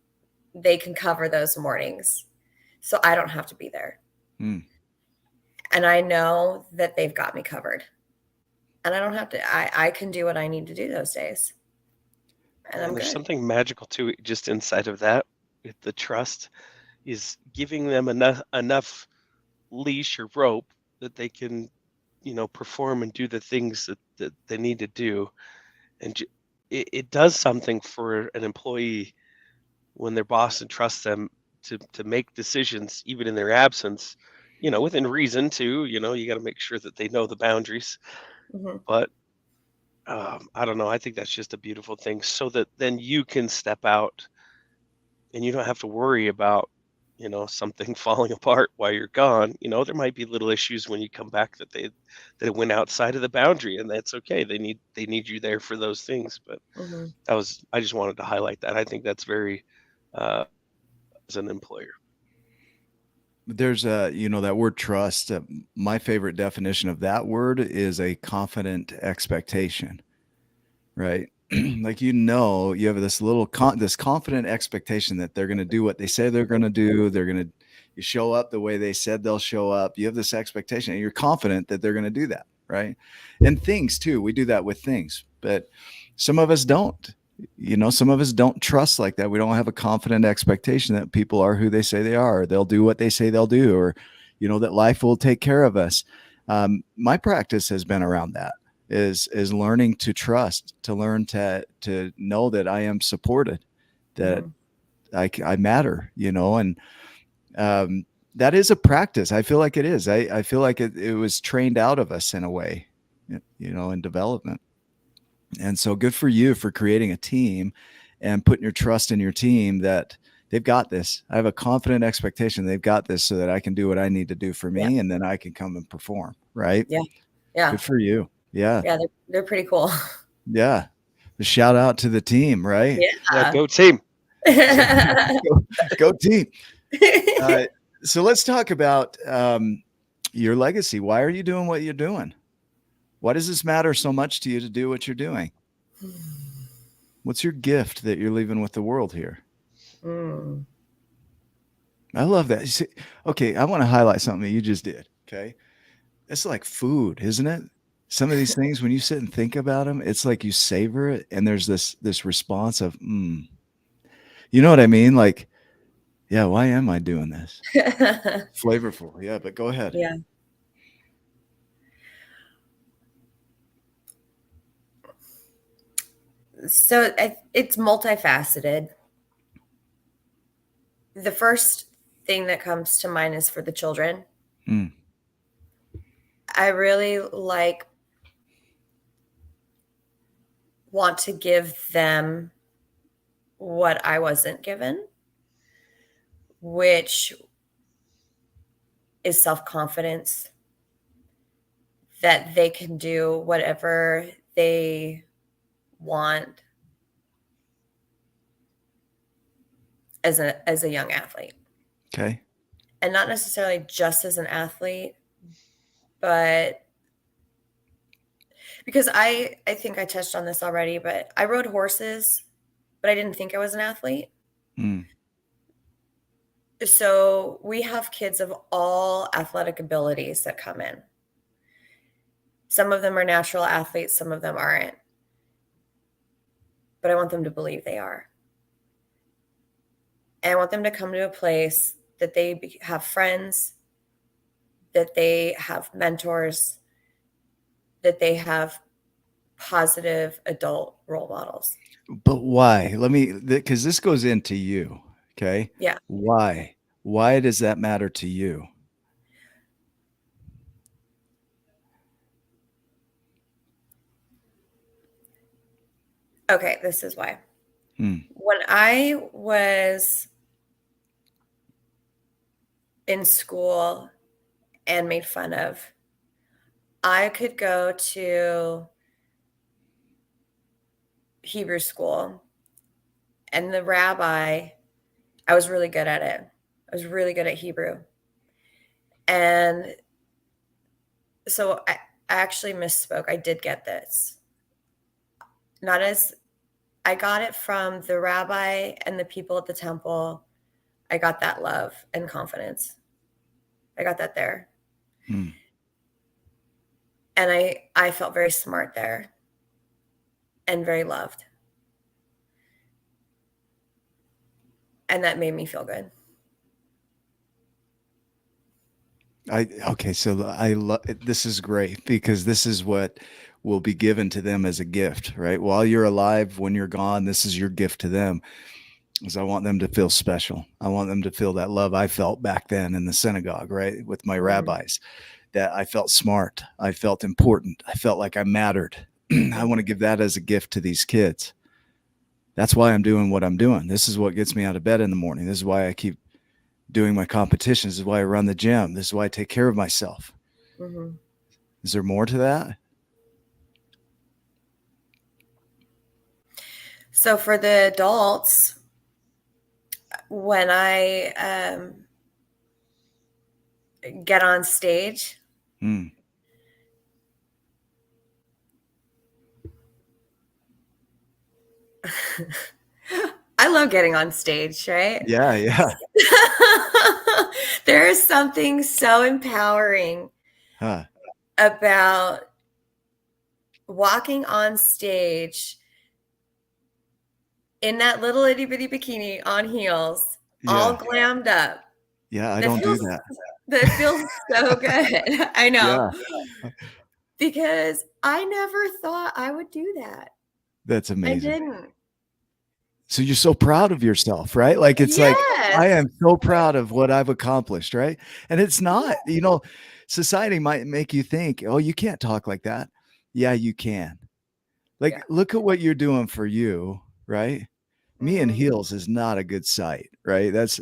cover those mornings, so I don't have to be there. And I know that they've got me covered, and I don't have to. I can do what I need to do those days, and I'm There's good. something magical too, just inside of that, with the trust, is giving them enough leash or rope that they can, perform and do the things that they need to do, and it does something for an employee when their boss entrusts them to make decisions even in their absence, within reason too. You got to make sure that they know the boundaries. But I don't know. I think that's just a beautiful thing, so that then you can step out and you don't have to worry about, something falling apart while you're gone. There might be little issues when you come back that they went outside of the boundary, and that's okay. They need you there for those things. But I just wanted to highlight that. I think that's very, as an employer. There's that word trust. My favorite definition of that word is a confident expectation, right? Like, you have this little this confident expectation that they're going to do what they say they're going to do. You show up the way they said they'll show up. You have this expectation and you're confident that they're going to do that, right? And things too. We do that with things, but some of us don't. Some of us don't trust like that. We don't have a confident expectation that people are who they say they are. Or they'll do what they say they'll do, or, that life will take care of us. My practice has been around that, is learning to trust, to learn to know that I am supported, that I matter, and that is a practice. I feel like it is. I feel like it was trained out of us in a way, in development. And so good for you for creating a team and putting your trust in your team that they've got this. I have a confident expectation they've got this so that I can do what I need to do for me, and then I can come and perform. Right. Yeah. Yeah. Good for you. Yeah. Yeah. They're pretty cool. Yeah. Shout out to the team, right? Yeah, go team. go team. So let's talk about your legacy. Why are you doing what you're doing? Why does this matter so much to you to do what you're doing? What's your gift that you're leaving with the world here? I love that. See, okay, I want to highlight something that you just did. Okay. It's like food, isn't it? Some of these things, when you sit and think about them, it's like you savor it, and there's this response of, you know what I mean? Like, yeah, why am I doing this? Flavorful. Yeah, but go ahead. Yeah. So it's multifaceted. The first thing that comes to mind is for the children. I really want to give them what I wasn't given, which is self-confidence, that they can do whatever they want as a young athlete. Okay. And not necessarily just as an athlete, but because I think I touched on this already, but I rode horses, but I didn't think I was an athlete. So we have kids of all athletic abilities that come in. Some of them are natural athletes, some of them aren't. But I want them to believe they are. And I want them to come to a place that they have friends, that they have mentors, that they have positive adult role models. But why? Because this goes into you. Okay. Yeah. Why? Why does that matter to you? Okay, this is why. When I was in school and made fun of, I could go to Hebrew school, and the rabbi, I was really good at it. I was really good at Hebrew. And so I actually misspoke. I did get this. I got it from the rabbi and the people at the temple. I got that love and confidence. I got that there. And I felt very smart there and very loved. And that made me feel good. This is great, because this is what will be given to them as a gift, right? While you're alive, when you're gone, this is your gift to them. Is I want them to feel special. I want them to feel that love I felt back then in the synagogue, right? With my rabbis, that I felt smart. I felt important. I felt like I mattered. I want to give that as a gift to these kids. That's why I'm doing what I'm doing. This is what gets me out of bed in the morning. This is why I keep doing my competitions. This is why I run the gym. This is why I take care of myself. Is there more to that? So for the adults, when I get on stage, I love getting on stage, right? Yeah. There is something so empowering about walking on stage in that little itty bitty bikini on heels, all glammed up. Yeah, I don't do that. That feels so good. I know. Yeah. Because I never thought I would do that. That's amazing. I didn't. So you're so proud of yourself, right? Like, it's like, I Yes. am so proud of what I've accomplished, right? And it's not, society might make you think, oh, you can't talk like that. Yeah, you can. Like, Yeah. look at what you're doing for you, right? Me in heels is not a good sight, right? But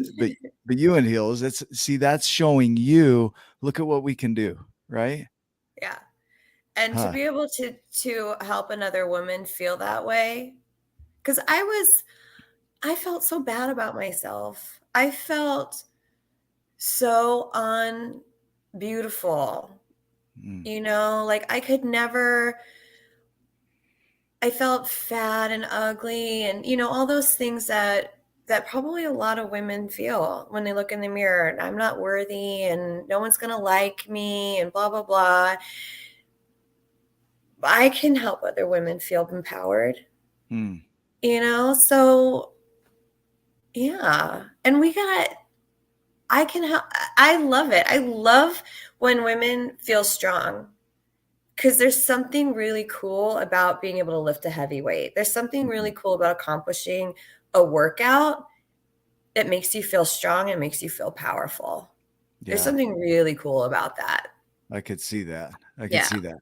you in heels, that's showing you, look at what we can do, right? Yeah. And to Huh. be able to help another woman feel that way, because I felt so bad about myself. I felt so unbeautiful. Mm. Like I could never, I felt fat and ugly and all those things that probably a lot of women feel when they look in the mirror, and I'm not worthy and no one's going to like me and blah blah blah. I can help other women feel empowered. Mm. So yeah. And I can help. I love it. I love when women feel strong, because there's something really cool about being able to lift a heavy weight. There's something really cool about accomplishing a workout that makes you feel strong and makes you feel powerful. There's Yeah, something really cool about that. I could see that. I could Yeah. see that.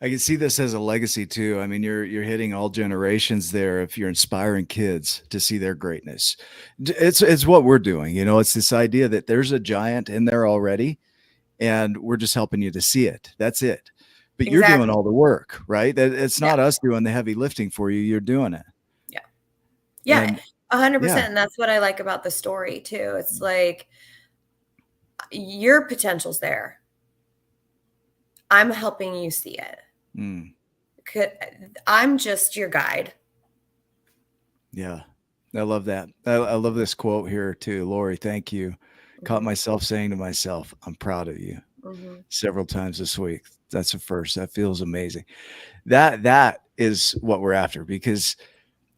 I can see this as a legacy too. I mean, you're hitting all generations there if you're inspiring kids to see their greatness. It's what we're doing. It's this idea that there's a giant in there already, and we're just helping you to see it. That's it. But you're doing Exactly. all the work, right? That it's Yeah. not us doing the heavy lifting for you. You're doing it. Yeah. Yeah. And 100%. yeah, And that's what I like about the story too. It's like your potential's there. I'm helping you see it. mm, I'm just your guide. yeah. I love that. I love this quote here too. Lori, thank you. Caught myself saying to myself, I'm proud of you several times this week. That's a first. That feels amazing. That is what we're after, because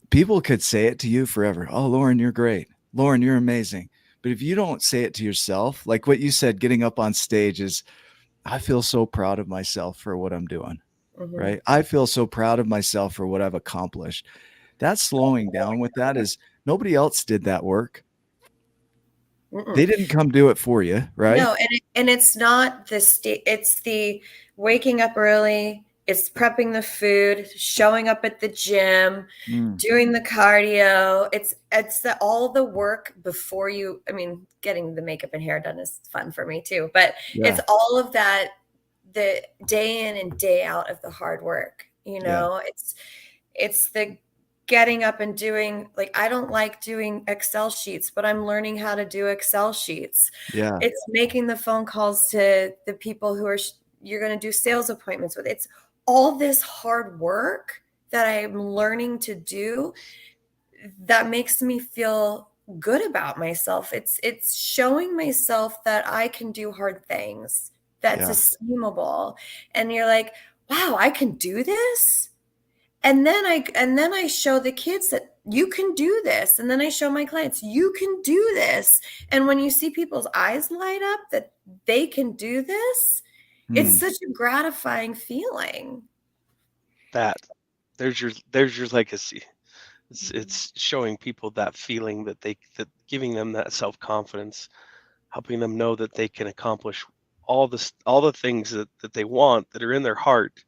people could say it to you forever. Oh, Lauren, you're great. Lauren, you're amazing. But if you don't say it to yourself, like what you said, getting up on stage is, I feel so proud of myself for what I'm doing, right? I feel so proud of myself for what I've accomplished. That's slowing down with that is nobody else did that work. They didn't come do it for you, right? No, and it's not it's the waking up early, it's prepping the food, showing up at the gym, doing the cardio. It's all the work before you. I mean, getting the makeup and hair done is fun for me too, but it's all of that, the day in and day out of the hard work. It's the getting up and doing, like, I don't like doing Excel sheets, but I'm learning how to do Excel sheets. Yeah. It's making the phone calls to the people who you're going to do sales appointments with. It's all this hard work that I'm learning to do that makes me feel good about myself. It's showing myself that I can do hard things. That's esteemable. And you're like, wow, I can do this. And then I show the kids that you can do this. And then I show my clients, you can do this. And when you see people's eyes light up that they can do this, it's such a gratifying feeling. There's your legacy. It's showing people that feeling that giving them that self-confidence, helping them know that they can accomplish all the things that they want, that are in their heart.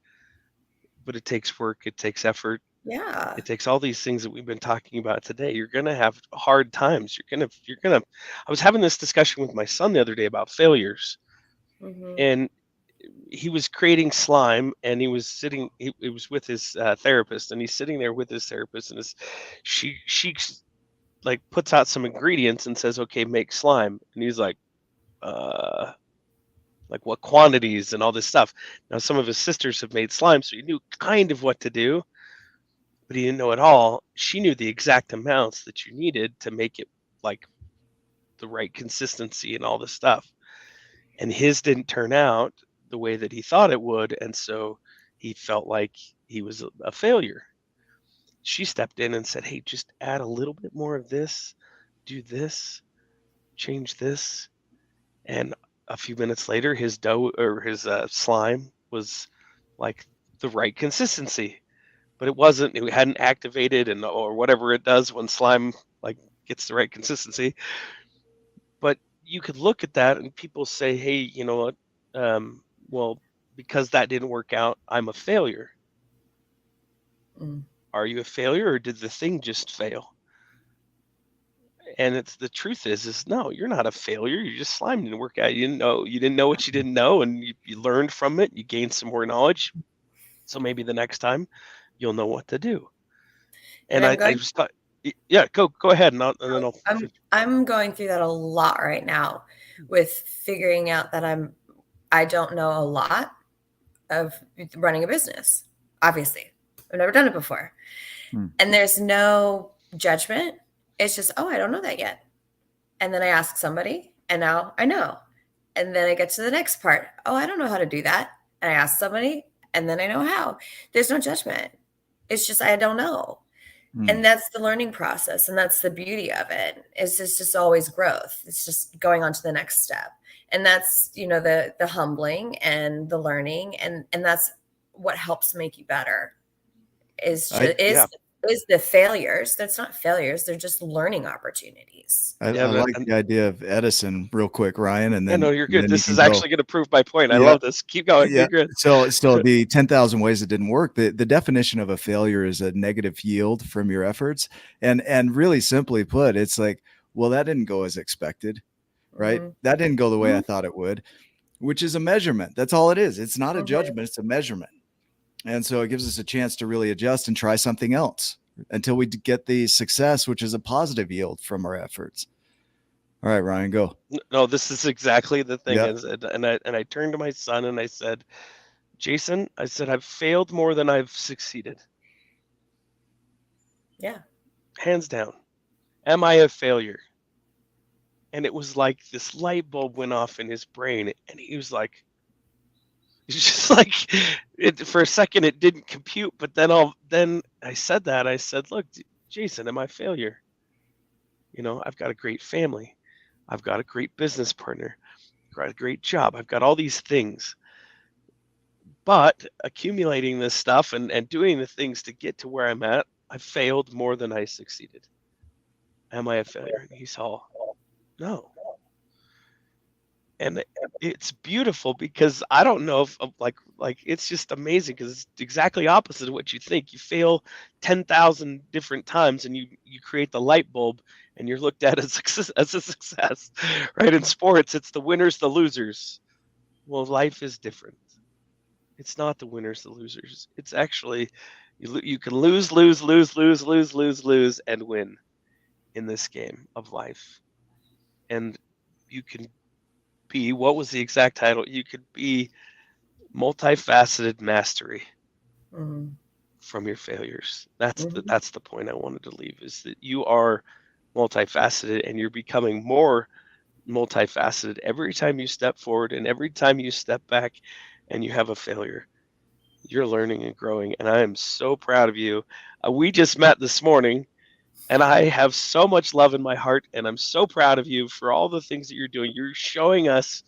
But it takes work, it takes effort. Yeah. It takes all these things that we've been talking about today. You're going to have hard times. I was having this discussion with my son the other day about failures. And he was creating slime, and he was with his therapist, and he's sitting there with his therapist, and she like puts out some ingredients and says, okay, make slime. And he's like what quantities and all this stuff. Now, some of his sisters have made slime, so he knew kind of what to do, but he didn't know it all. She knew the exact amounts that you needed to make it like the right consistency and all this stuff. And his didn't turn out the way that he thought it would, and so he felt like he was a failure. She stepped in and said, hey, just add a little bit more of this, do this, change this. And a few minutes later, his dough or his slime was like the right consistency. but it hadn't activated or whatever it does when slime like gets the right consistency. But you could look at that and people say, hey, you know what? Well, because that didn't work out, I'm a failure. Are you a failure, or did the thing just fail? And the truth is no, you're not a failure. You just slime didn't work out. You didn't know what you didn't know, and you learned from it. You gained some more knowledge. So maybe the next time you'll know what to do. And I just thought, yeah, go ahead, and then I'll. I'm going through that a lot right now with figuring out that I don't know a lot of running a business. Obviously, I've never done it before, and there's no judgment. It's just, I don't know that yet. And then I ask somebody, and now I know. And then I get to the next part. I don't know how to do that. And I ask somebody, and then I know how. There's no judgment. It's just, I don't know. And that's the learning process. And that's the beauty of it. It's just always growth. It's just going on to the next step. And that's, the humbling and the learning. And that's what helps make you better is the failures. That's not failures. They're just learning opportunities. I like the idea of Edison real quick, Ryan. And then, no, you're good. This is actually going to prove my point. I love this. Keep going. Yeah. You're good. So the 10,000 ways it didn't work, the definition of a failure is a negative yield from your efforts. And really simply put, it's like, well, that didn't go as expected, right? That didn't go the way I thought it would, which is a measurement. That's all it is. It's not a judgment. It's a measurement. And so it gives us a chance to really adjust and try something else until we get the success, which is a positive yield from our efforts. All right, Ryan, go. No, this is exactly the thing. And I turned to my son and I said, Jason, I've failed more than I've succeeded. Yeah. Hands down. Am I a failure? And it was like this light bulb went off in his brain, and he was like, it's just like for a second it didn't compute, but then I said, look, Jason, am I a failure? I've got a great family. I've got a great business partner. I've got a great job. I've got all these things. But accumulating this stuff and doing the things to get to where I'm at, I've failed more than I succeeded. Am I a failure? And he's all, no. And it's beautiful because I don't know if like it's just amazing because it's exactly opposite of what you think. You fail 10,000 different times and you create the light bulb and you're looked at as a success, right? In sports, it's the winners, the losers. Well, life is different. It's not the winners, the losers. It's actually you can lose and win in this game of life. And you can be, what was the exact title? You could be multifaceted mastery from your failures. That's the point I wanted to leave, is that you are multifaceted and you're becoming more multifaceted every time you step forward, and every time you step back and you have a failure, you're learning and growing. And I am so proud of you. We just met this morning, and I have so much love in my heart, and I'm so proud of you for all the things that you're doing. You're showing us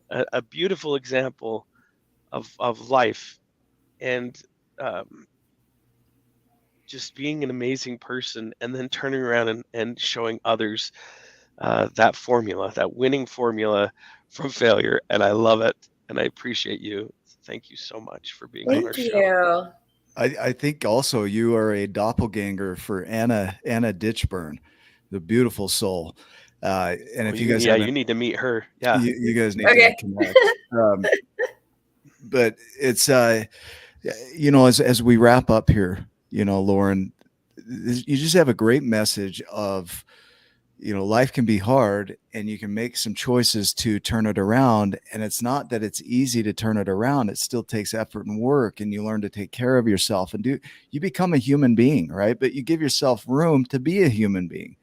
a beautiful example of life, and just being an amazing person, and then turning around and showing others that formula, that winning formula from failure. And I love it, and I appreciate you. Thank you so much for being on our show. Thank you. I think also you are a doppelganger for Anna Ditchburn, the beautiful soul. And if you guys, you need to meet her. Yeah, you guys need to connect. But it's as we wrap up here, Lauren, you just have a great message of, life can be hard and you can make some choices to turn it around. And it's not that it's easy to turn it around. It still takes effort and work, and you learn to take care of yourself and you become a human being, right? But you give yourself room to be a human being.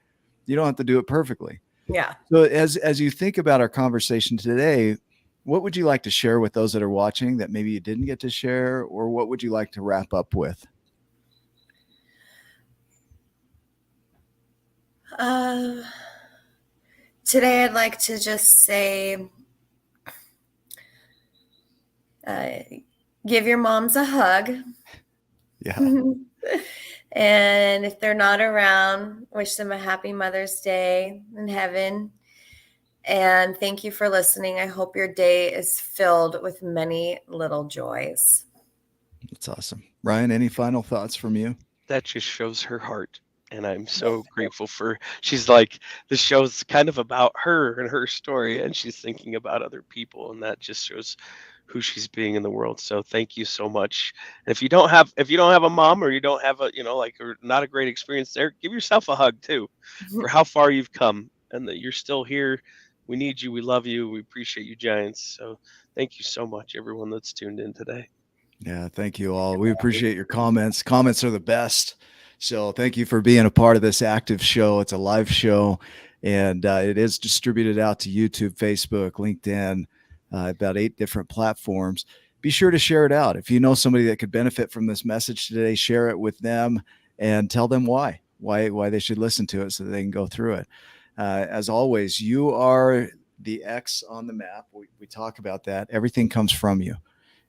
You don't have to do it perfectly. Yeah. So as you think about our conversation today, what would you like to share with those that are watching that maybe you didn't get to share, or what would you like to wrap up with? Today I'd like to just say, give your moms a hug. Yeah. And if they're not around, wish them a happy Mother's Day in heaven. And thank you for listening. I hope your day is filled with many little joys. That's awesome. Ryan, any final thoughts from you? That just shows her heart. And I'm so grateful for, she's like, the show's kind of about her and her story, and she's thinking about other people, and that just shows who she's being in the world. So thank you so much. And if you don't have a mom, or you don't have a, or not a great experience there, give yourself a hug too, for how far you've come, and that you're still here. We need you. We love you. We appreciate you, Giants. So thank you so much, everyone that's tuned in today. Yeah, thank you all. We appreciate your comments. Comments are the best. So thank you for being a part of this active show. It's a live show, and it is distributed out to YouTube, Facebook, LinkedIn, about 8 different platforms. Be sure to share it out. If you know somebody that could benefit from this message today, share it with them and tell them why they should listen to it so that they can go through it. As always, you are the X on the map. We talk about that. Everything comes from you.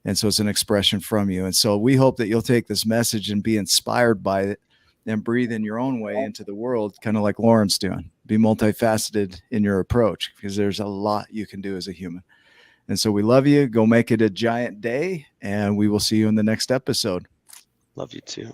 And so it's an expression from you. And so we hope that you'll take this message and be inspired by it and breathe in your own way into the world, kind of like Lauren's doing. Be multifaceted in your approach, because there's a lot you can do as a human. And so we love you. Go make it a giant day, and we will see you in the next episode. Love you too.